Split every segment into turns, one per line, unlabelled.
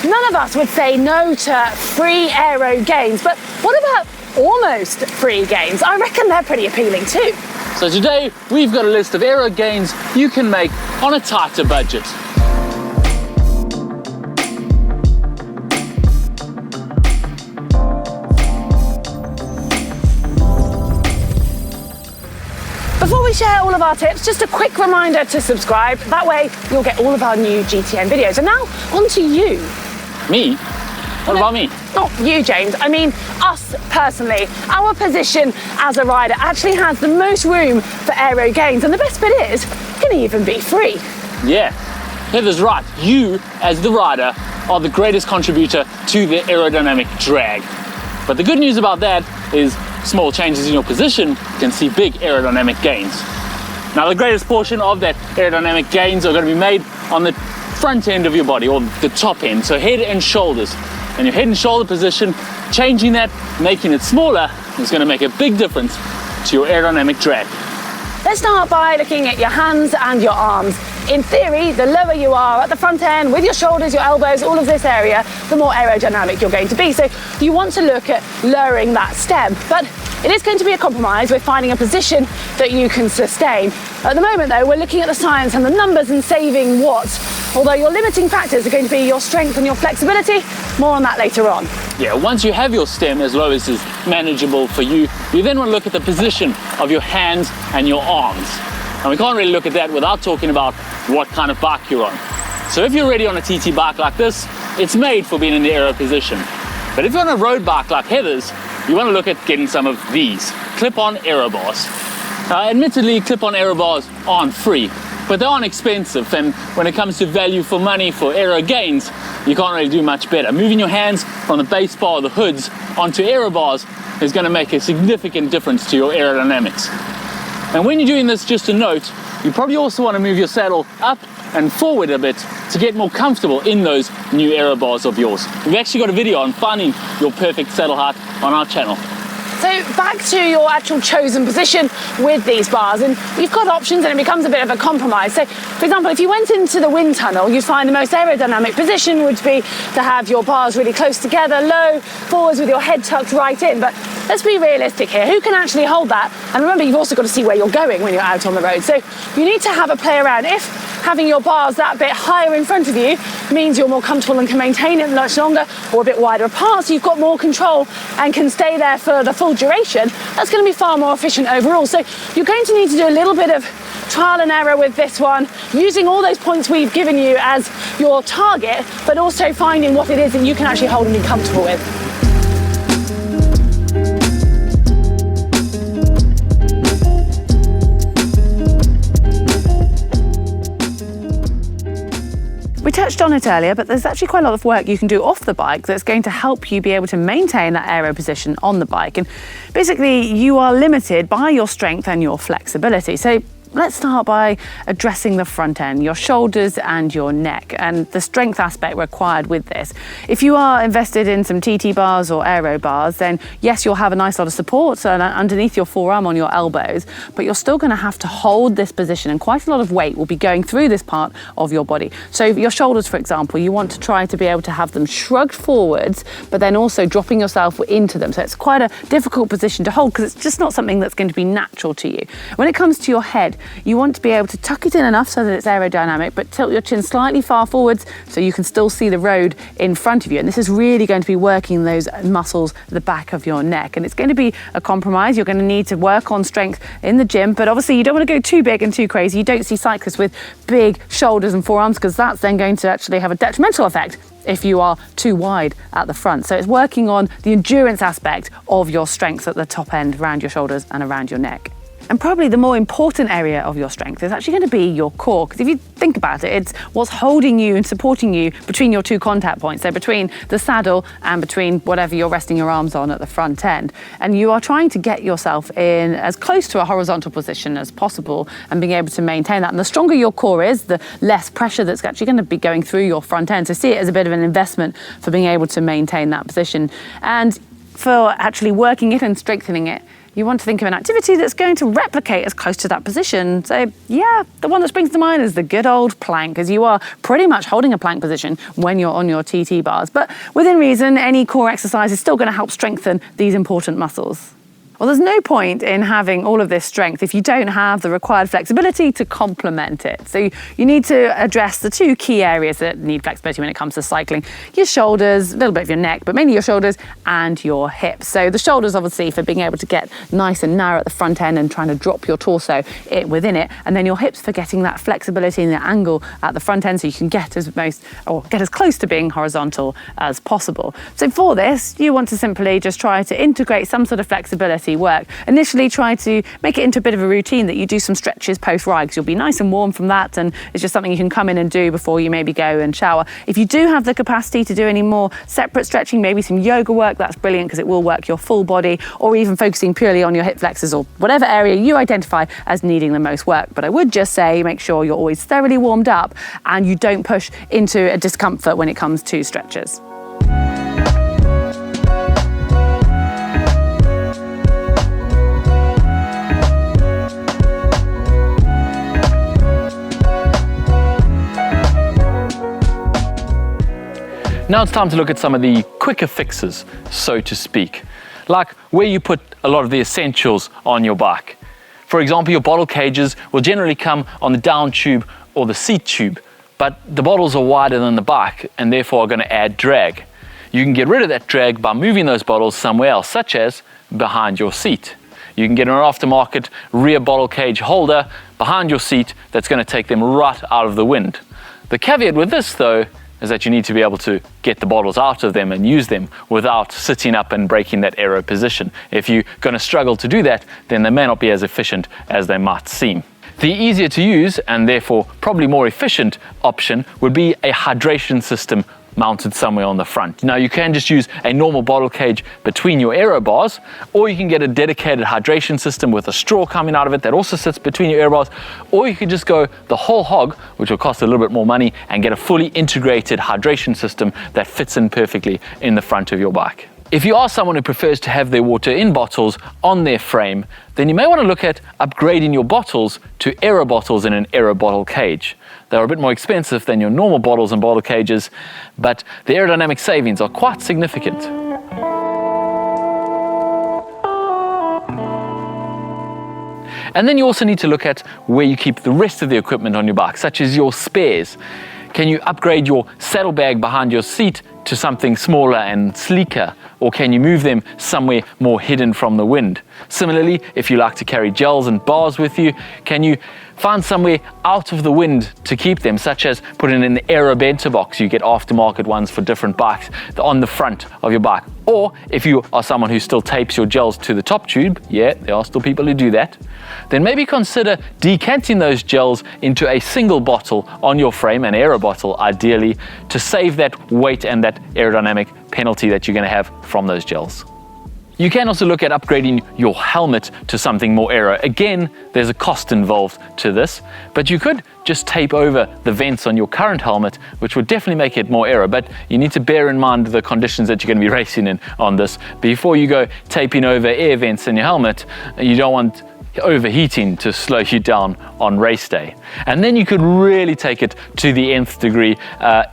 none of us would say no to free aero gains, but what about almost free gains? I reckon they're pretty appealing too.
So today, we've got a list of aero gains you can make on a tighter budget.
Before we share all of our tips, just a quick reminder to subscribe. That way you'll get all of our new GTN videos. And now, on to you.
Me? What about me?
Not you, James. I mean us personally. Our position as a rider actually has the most room for aero gains. And the best bit is, it can even be free.
Yeah, Heather's right. You, as the rider, are the greatest contributor to the aerodynamic drag. But the good news about that is small changes in your position can see big aerodynamic gains. Now, the greatest portion of that aerodynamic gains are going to be made on the front end of your body, or the top end, so head and shoulders. And your head and shoulder position, changing that, making it smaller, is going to make a big difference to your aerodynamic drag.
Let's start by looking at your hands and your arms. In theory, the lower you are at the front end, with your shoulders, your elbows, all of this area, the more aerodynamic you're going to be. So you want to look at lowering that stem, but it is going to be a compromise with finding a position that you can sustain. At the moment though, we're looking at the science and the numbers and saving watts, although your limiting factors are going to be your strength and your flexibility. More on that later on.
Yeah, once you have your stem as low as is manageable for you, you then want to look at the position of your hands and your arms. And we can't really look at that without talking about what kind of bike you're on. So if you're already on a TT bike like this, it's made for being in the aero position. But if you're on a road bike like Heather's, you want to look at getting some of these clip-on aero bars. Admittedly, clip-on aero bars aren't free, but they aren't expensive. And when it comes to value for money for aero gains, you can't really do much better. Moving your hands from the base bar or the hoods onto aero bars is going to make a significant difference to your aerodynamics. And when you're doing this, just a note, you probably also want to move your saddle up and forward a bit to get more comfortable in those new aero bars of yours. We've actually got a video on finding your perfect saddle height on our channel.
So back to your actual chosen position with these bars, and you've got options and it becomes a bit of a compromise. So for example, if you went into the wind tunnel, you'd find the most aerodynamic position would be to have your bars really close together, low, forwards with your head tucked right in. But let's be realistic here. Who can actually hold that? And remember, you've also got to see where you're going when you're out on the road. So you need to have a play around. If having your bars that bit higher in front of you means you're more comfortable and can maintain it much longer, or a bit wider apart, so you've got more control and can stay there for the full duration, that's going to be far more efficient overall. So you're going to need to do a little bit of trial and error with this one, using all those points we've given you as your target, but also finding what it is that you can actually hold and be comfortable with. We touched on it earlier, but there's actually quite a lot of work you can do off the bike that's going to help you be able to maintain that aero position on the bike. And basically, you are limited by your strength and your flexibility. So let's start by addressing the front end, your shoulders and your neck, and the strength aspect required with this. If you are invested in some TT bars or aero bars, then yes, you'll have a nice lot of support underneath your forearm on your elbows, but you're still going to have to hold this position, and quite a lot of weight will be going through this part of your body. So your shoulders, for example, you want to try to be able to have them shrugged forwards, but then also dropping yourself into them. So it's quite a difficult position to hold because it's just not something that's going to be natural to you. When it comes to your head, you want to be able to tuck it in enough so that it's aerodynamic, but tilt your chin slightly far forwards so you can still see the road in front of you. And this is really going to be working those muscles at the back of your neck. And it's going to be a compromise. You're going to need to work on strength in the gym, but obviously you don't want to go too big and too crazy. You don't see cyclists with big shoulders and forearms because that's then going to actually have a detrimental effect if you are too wide at the front. So it's working on the endurance aspect of your strength at the top end, around your shoulders and around your neck. And probably the more important area of your strength is actually going to be your core. Because if you think about it, it's what's holding you and supporting you between your two contact points. So between the saddle and between whatever you're resting your arms on at the front end. And you are trying to get yourself in as close to a horizontal position as possible and being able to maintain that. And the stronger your core is, the less pressure that's actually going to be going through your front end. So see it as a bit of an investment for being able to maintain that position. And for actually working it and strengthening it, You want to think of an activity that's going to replicate as close to that position. So yeah, the one that springs to mind is the good old plank, as you are pretty much holding a plank position when you're on your TT bars. But within reason, any core exercise is still going to help strengthen these important muscles. Well, there's no point in having all of this strength if you don't have the required flexibility to complement it. So you need to address the two key areas that need flexibility when it comes to cycling. Your shoulders, a little bit of your neck, but mainly your shoulders and your hips. So the shoulders, obviously, for being able to get nice and narrow at the front end and trying to drop your torso within it. And then your hips for getting that flexibility and the angle at the front end so you can get as close to being horizontal as possible. So for this, you want to simply just try to integrate some sort of flexibility work. Initially, try to make it into a bit of a routine that you do some stretches post-ride, because you'll be nice and warm from that, and it's just something you can come in and do before you maybe go and shower. If you do have the capacity to do any more separate stretching, maybe some yoga work, that's brilliant because it will work your full body, or even focusing purely on your hip flexors or whatever area you identify as needing the most work. But I would just say make sure you're always thoroughly warmed up and you don't push into a discomfort when it comes to stretches.
Now it's time to look at some of the quicker fixes, so to speak, like where you put a lot of the essentials on your bike. For example, your bottle cages will generally come on the down tube or the seat tube, but the bottles are wider than the bike and therefore are going to add drag. You can get rid of that drag by moving those bottles somewhere else, such as behind your seat. You can get an aftermarket rear bottle cage holder behind your seat that's going to take them right out of the wind. The caveat with this, though, is that you need to be able to get the bottles out of them and use them without sitting up and breaking that aero position. If you're going to struggle to do that, then they may not be as efficient as they might seem. The easier to use and therefore probably more efficient option would be a hydration system mounted somewhere on the front. Now you can just use a normal bottle cage between your aero bars, or you can get a dedicated hydration system with a straw coming out of it that also sits between your aero bars, or you could just go the whole hog, which will cost a little bit more money, and get a fully integrated hydration system that fits in perfectly in the front of your bike. If you are someone who prefers to have their water in bottles on their frame, then you may want to look at upgrading your bottles to aero bottles in an aero bottle cage. They're a bit more expensive than your normal bottles and bottle cages, but the aerodynamic savings are quite significant. And then you also need to look at where you keep the rest of the equipment on your bike, such as your spares. Can you upgrade your saddlebag behind your seat to something smaller and sleeker, or can you move them somewhere more hidden from the wind? Similarly, if you like to carry gels and bars with you, can you find somewhere out of the wind to keep them, such as put in an Aero bento box? You get aftermarket ones for different bikes on the front of your bike. Or if you are someone who still tapes your gels to the top tube, yeah, there are still people who do that, then maybe consider decanting those gels into a single bottle on your frame, an Aero bottle ideally, to save that weight and that aerodynamic penalty that you're going to have from those gels. You can also look at upgrading your helmet to something more aero. Again, there's a cost involved to this, but you could just tape over the vents on your current helmet, which would definitely make it more aero. But you need to bear in mind the conditions that you're going to be racing in on this. Before you go taping over air vents in your helmet, you don't want overheating to slow you down on race day. And then you could really take it to the nth degree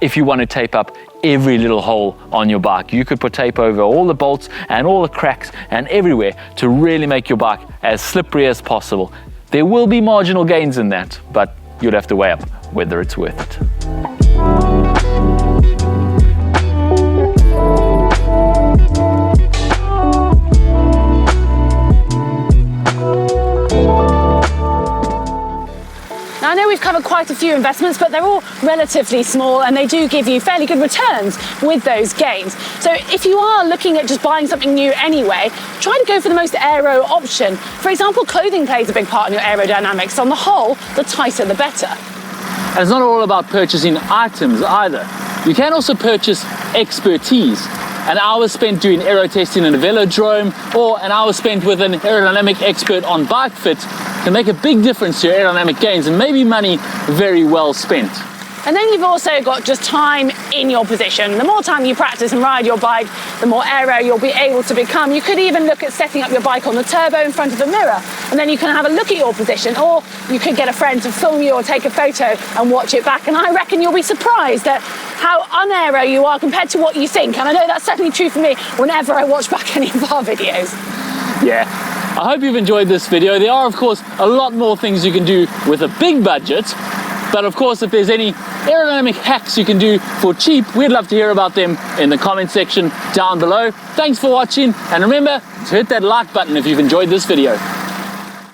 if you want to tape up every little hole on your bike. You could put tape over all the bolts and all the cracks and everywhere to really make your bike as slippery as possible. There will be marginal gains in that, but you'd have to weigh up whether it's worth it.
Now, I know we've covered quite a few investments, but they're all relatively small and they do give you fairly good returns with those gains. So if you are looking at just buying something new anyway, try to go for the most aero option. For example, clothing plays a big part in your aerodynamics. On the whole, the tighter the better.
And it's not all about purchasing items either. You can also purchase expertise. An hour spent doing aero testing in a velodrome, or an hour spent with an aerodynamic expert on bike fit can make a big difference to your aerodynamic gains, and maybe money very well spent.
And then you've also got just time in your position. The more time you practice and ride your bike, the more aero you'll be able to become. You could even look at setting up your bike on the turbo in front of the mirror, and then you can have a look at your position, or you could get a friend to film you or take a photo and watch it back. And I reckon you'll be surprised at how un-aero you are compared to what you think. And I know that's certainly true for me whenever I watch back any of our videos.
Yeah, I hope you've enjoyed this video. There are, of course, a lot more things you can do with a big budget. But of course, if there's any aerodynamic hacks you can do for cheap, we'd love to hear about them in the comment section down below. Thanks for watching, and remember to hit that like button if you've enjoyed this video.